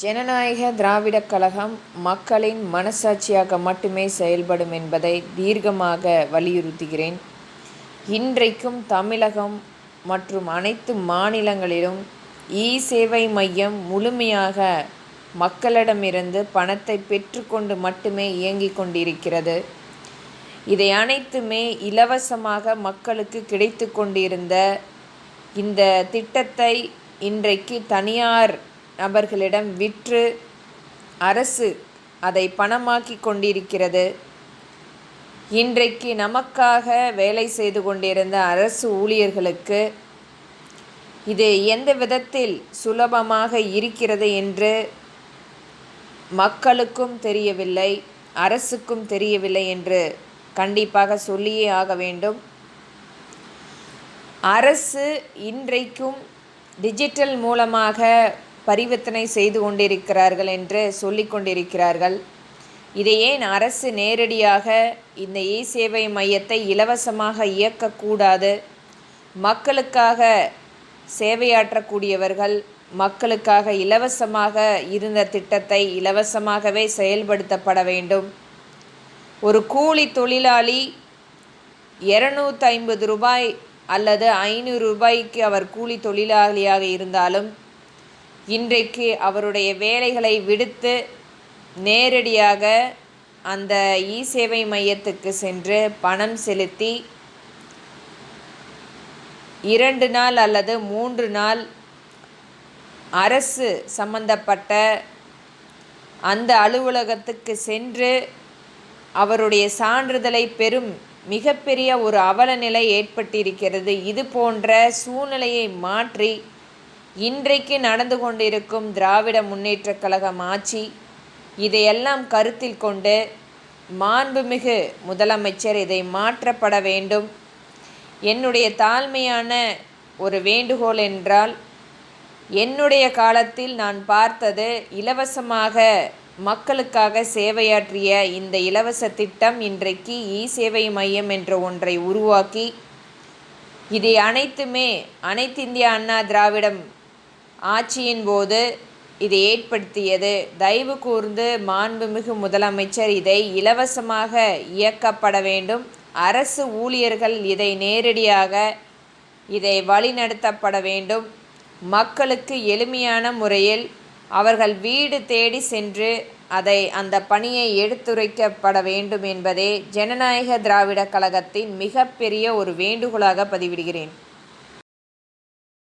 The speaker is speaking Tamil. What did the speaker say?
ஜனநாயக திராவிடக் கழகம் மக்களின் மனசாட்சியாக மட்டுமே செயல்படும் என்பதை தீர்க்கமாக வலியுறுத்துகிறேன். இன்றைக்கும் தமிழகம் மற்றும் அனைத்து மாநிலங்களிலும் இ-சேவை மையம் முழுமையாக மக்களிடமிருந்து பணத்தை பெற்றுக்கொண்டு மட்டுமே இயங்கிக் கொண்டிருக்கிறது. இதை அனைத்துமே இலவசமாக மக்களுக்கு கிடைத்து கொண்டிருந்த இந்த திட்டத்தை இன்றைக்கு தனியார் நபர்களிடம் விற்று அரசு அதை பணமாக்கி கொண்டிருக்கிறது. இன்றைக்கு நமக்காக வேலை செய்து கொண்டிருந்த அரசு ஊழியர்களுக்கு இது எந்த விதத்தில் சுலபமாக இருக்கிறது என்று மக்களுக்கும் தெரியவில்லை, அரசுக்கும் தெரியவில்லை என்று கண்டிப்பாக சொல்லியே ஆக வேண்டும். அரசு இன்றைக்கும் டிஜிட்டல் மூலமாக பரிவர்த்தனை செய்து கொண்டிருக்கிறார்கள் என்று சொல்லிக் கொண்டிருக்கிறார்கள். இதை ஏன் அரசு நேரடியாக இந்த இ-சேவை மையத்தை இலவசமாக இயக்கக்கூடாது? மக்களுக்காக சேவையாற்றக்கூடியவர்கள் மக்களுக்காக இலவசமாக இருந்த திட்டத்தை இலவசமாகவே செயல்படுத்தப்பட வேண்டும். ஒரு கூலி தொழிலாளி 250 ரூபாய் அல்லது 500 ரூபாய்க்கு அவர் கூலி தொழிலாளியாக இருந்தாலும் இன்றைக்கு அவருடைய வேலைகளை விடுத்து நேரடியாக அந்த இ-சேவை மையத்துக்கு சென்று பணம் செலுத்தி 2 நாள் அல்லது 3 நாள் அரசு சம்பந்தப்பட்ட அந்த அலுவலகத்துக்கு சென்று அவருடைய சான்றிதழை பெறும் மிகப்பெரிய ஒரு அவலநிலை ஏற்பட்டிருக்கிறது. இது போன்ற சூழ்நிலையை மாற்றி இன்றைக்கு நடந்து கொண்டிருக்கும் திராவிட முன்னேற்றக் கழகம் ஆட்சி இதையெல்லாம் கருத்தில் கொண்டு மாண்புமிகு முதலமைச்சர் இதை மாற்றப்பட வேண்டும். என்னுடைய தாழ்மையான ஒரு வேண்டுகோள் என்றால், என்னுடைய காலத்தில் நான் பார்த்தது இலவசமாக மக்களுக்காக சேவையாற்றிய இந்த இலவச திட்டம் இன்றைக்கு இ-சேவை மையம் என்ற ஒன்றை உருவாக்கி இதை அனைத்துமே அனைத்திந்திய அண்ணா திராவிடம் ஆட்சியின் போது இதை ஏற்படுத்தியது. தயவு கூர்ந்து மாண்புமிகு முதலமைச்சர் இதை இலவசமாக இயக்கப்பட வேண்டும். அரசு ஊழியர்கள் இதை நேரடியாக இதை வழிநடத்தப்பட வேண்டும். மக்களுக்கு எளிமையான முறையில் அவர்கள் வீடு தேடி சென்று அந்த பணியை எடுத்துரைக்கப்பட வேண்டும் என்பதே ஜனநாயக திராவிட கழகத்தின் மிகப்பெரிய ஒரு வேண்டுகோளாக பதிவிடுகிறேன்.